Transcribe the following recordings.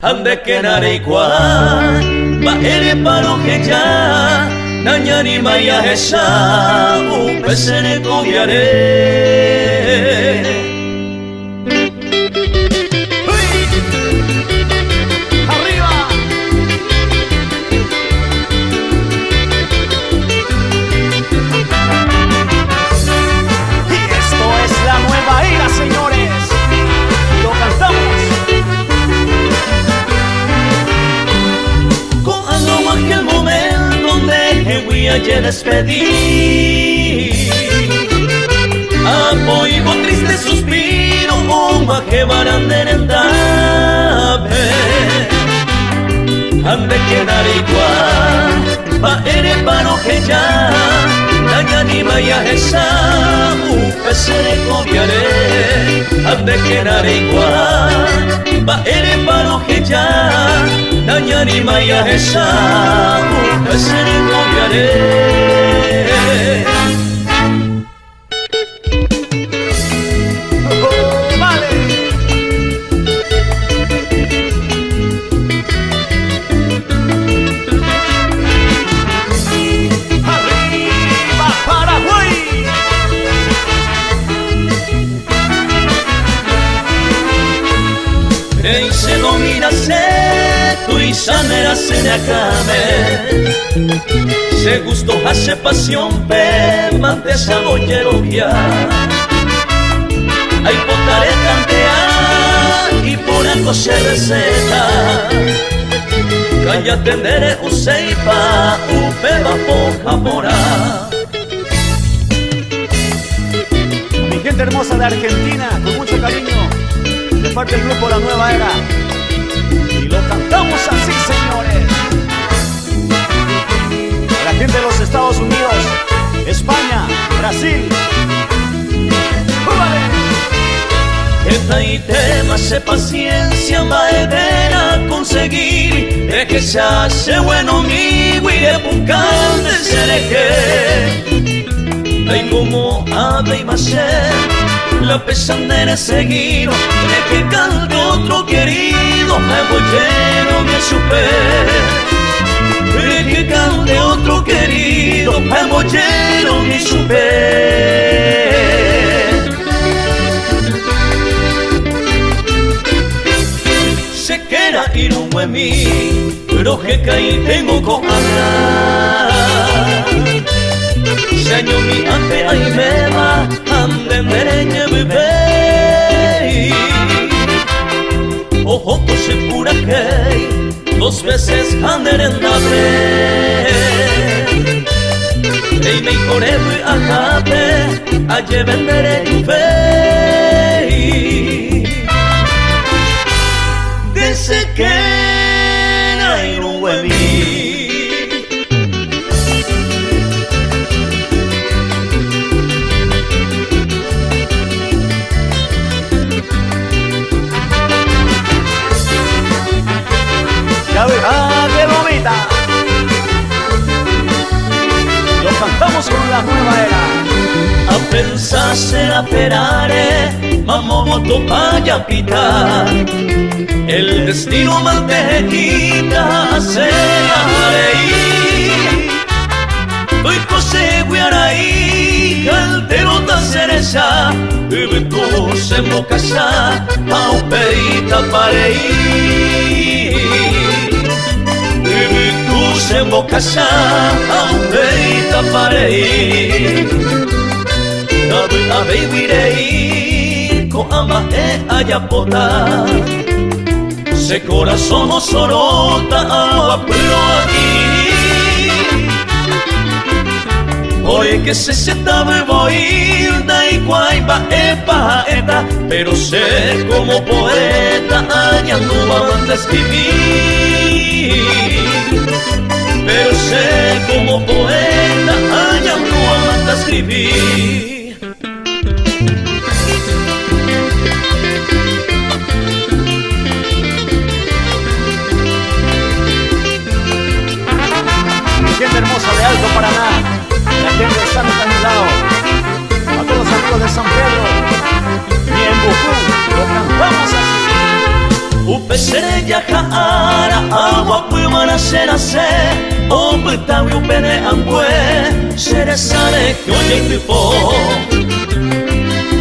ande que nareikwa ba ere paro que ya nanyani maya hesa upesere koyare. Ayer despedí apoyo triste suspiro uma que barandere andabe ande quedar igual pa ere paro que ya daña ni vaya esa upesere cobiare ande quedar igual pa ere paro que ya daña ni vaya esa upesere cobiare. Se domina se tu y sanera se ne acabe se gusto hace pasión pe mante saboyero via hay potare tantea y por algo se receta calla tendere useipa upeba poca mora. Mi gente hermosa de Argentina, con mucho cariño de parte del grupo La Nueva Era, y lo cantamos así, señores. A la gente de los Estados Unidos, España, Brasil, ¡súbale! Esta y tema se paciencia va a conseguir de que se hace buen amigo y de buscar de ser que hay como ave y macer la pesadera es seguir de que cante otro querido me voy lleno me supe de que cante otro querido me voy lleno me supe. Se quiera ir un buen mí pero que caí tengo con hablar señor mi ante ahí me va ande mereñe bebé ojo se pura que dos veces ande en la y me corebo y ajape aye vendere y fe desde que hay un hueví. ¡Qué bonita! Lo cantamos con La Nueva Era. A pensar se la perare, mamomoto paya pita. El destino mal te quita, se la reír. Hoy cose guiaraí, calterota cereza, evento se mocasa, paupeita pareí. Se mocasa, paupeita pareí. Dabu abeivirei, ko ama e ayapota. Se corazón o sorota, agua pero aquí. Hoy que se setaba boilda y guayba epa eta, pero sé como poeta añando a escribir. Pero sé como poeta añando a escribir. Gente hermosa de Alto Paraná, la gente de San Estanislao, a todos los amigos de San Pedro y en Bucú, lo cantamos así. Sereya ja'ara aguapymara serase opytágui upére ambue cheresare que ojaitypo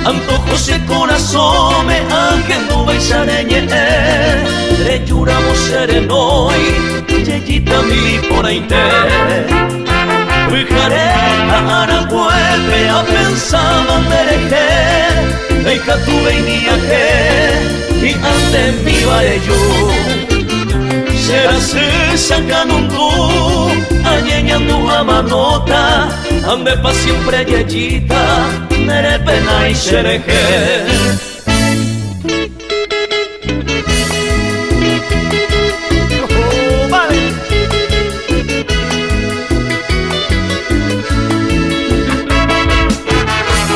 antojos de corazón me ángel baisare ñe'ẽ rejuramo serenoi yeyita mi porãite pyhare ha'araguépe apensaba nderehe eikatuveiniahe y ante mi vareyu serase sacanundu añeñandu amanota ande pa siempre yeyita nerepena y sereje.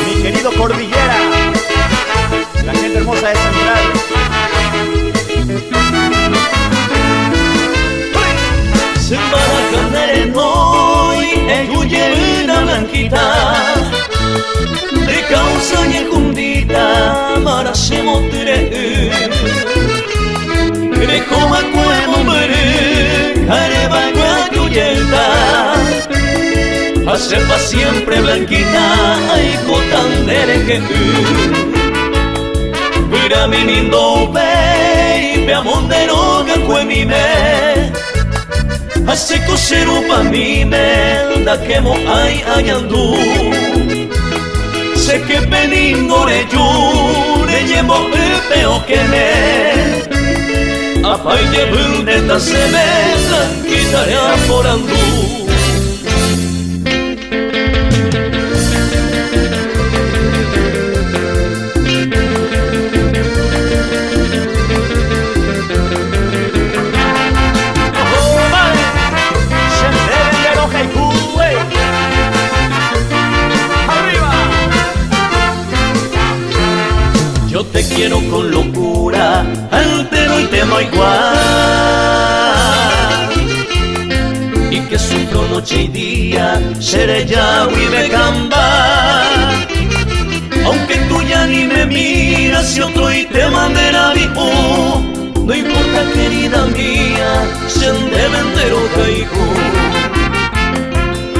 Mi querido Cordillera, la gente hermosa de Central. Sembarakanere noi eyuye una blanquita de causa yekundita marashemotire Grekoma kuemo mere kareba guayuyelta hace pa siempre blanquita ay cotandere que mira mi lindo baby amondero gacuemime hace coseru pa mi melda que mo ay ayandu sé que peningore yure llevo peo que me apay llevunde ta se me tranquitare aforandu Yo te quiero con locura, altero y temo igual. Y que sufro noche y día, seré ya vive camba. Aunque tú ya ni me miras y otro y te mande la vivo, no importa querida mía, sendero entero caigo.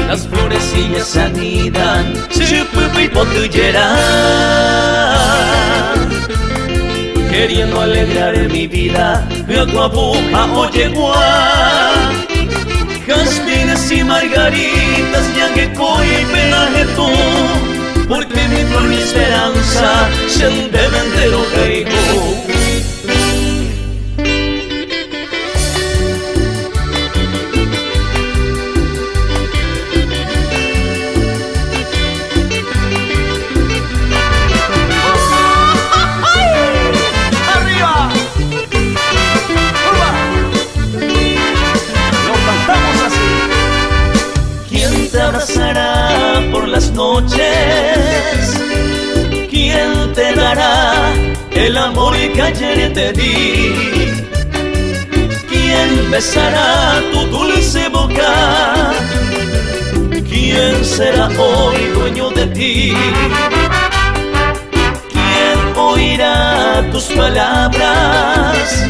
Las florecillas anidan, chupupi potuyera, queriendo alegrar mi vida, agua boca oye gua, jazmines y margaritas, ñanguecoy y pelaje tú, porque mi flor mi esperanza, sendero entero caigo. Por las noches, ¿quién te dará el amor que ayer te di? ¿Quién besará tu dulce boca? ¿Quién será hoy dueño de ti? ¿Quién oirá tus palabras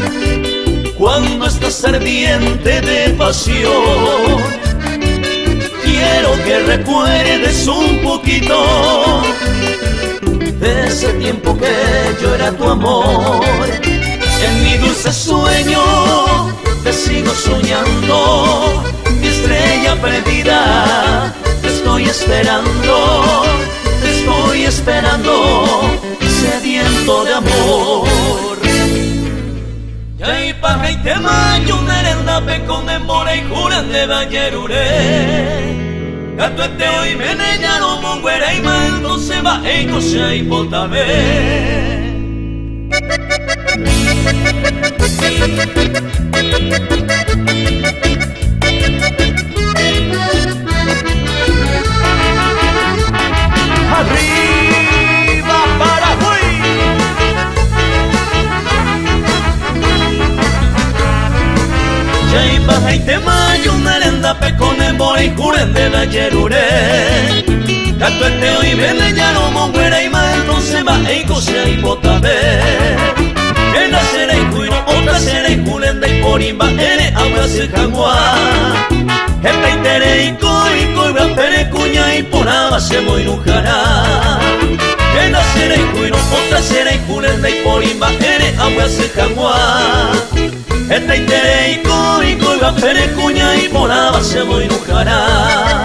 cuando estás ardiente de pasión? Quiero que recuerdes un poquito de ese tiempo que yo era tu amor. En mi dulce sueño te sigo soñando, mi estrella perdida. Te estoy esperando, sediento de amor. Yay paja y temayo, nerenda pecón de mora y juran de vallerure. Gato este hoy meneñaro monguera y mando se va e cosa y potabe. Arriba Paraguay. Yay paja y temayo, nerenda pecón de mora y juran de vallerure. Gato este hoy meneñaro monguera y mando se va e cosa y potabe. Que nacerá y cuiro otra otra será y julenda y porimba ere agua se jangua. Esta itere y coi pere cuña y por aba se moinujara. Ena será y cuino, otra será y julenda y porimba ere agua se jangua. Esta itere y coi pere cuña y por aba se moinujara.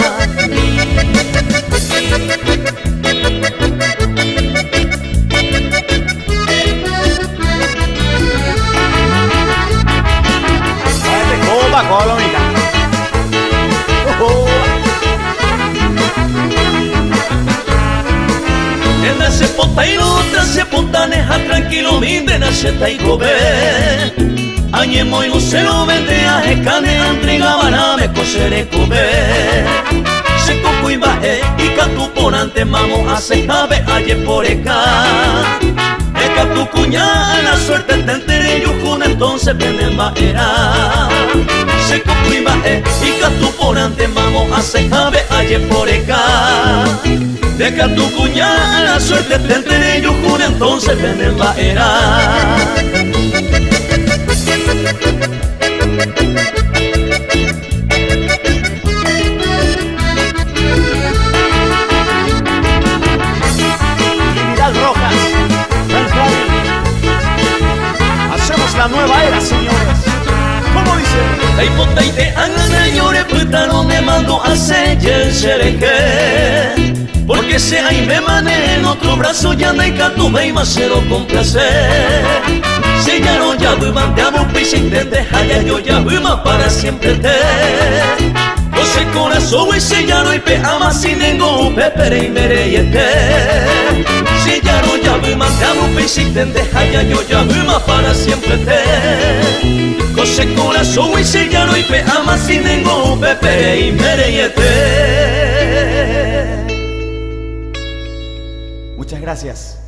Colónica. Ena se pota y otra se pontaneja tranquilo vinde na se ta y gobe. Añemo y no se lo vende a jecane antriga baname cosere cobe. Se coco y baje y catu por ante mamo hace jave aye por eka. Eka tu cuña la suerte te entere yujun entonces venden baera. Se cocuiba y catu por ante mamo hace jave aye por eka. Deja tu cuña la suerte te entere yujun entonces venden baera. La nueva era, señores. ¿Cómo dice? La hipota y te hagan llore, puta no me mando a sellar el xereje. Porque se ahí me mané en otro brazo ya no hay catu ve y macero con placer. Si ya no ya voy manteamos pisa intente haya yo ya voy más para siempre te. José corazón y si ya no hay pe ama sin nengo pepere y mere y si ya no ya voy manteamos pisa intente haya yo ya voy más para siempre te. José corazón y si ya no hay pe ama sin nengo pepere y mere y Muchas gracias.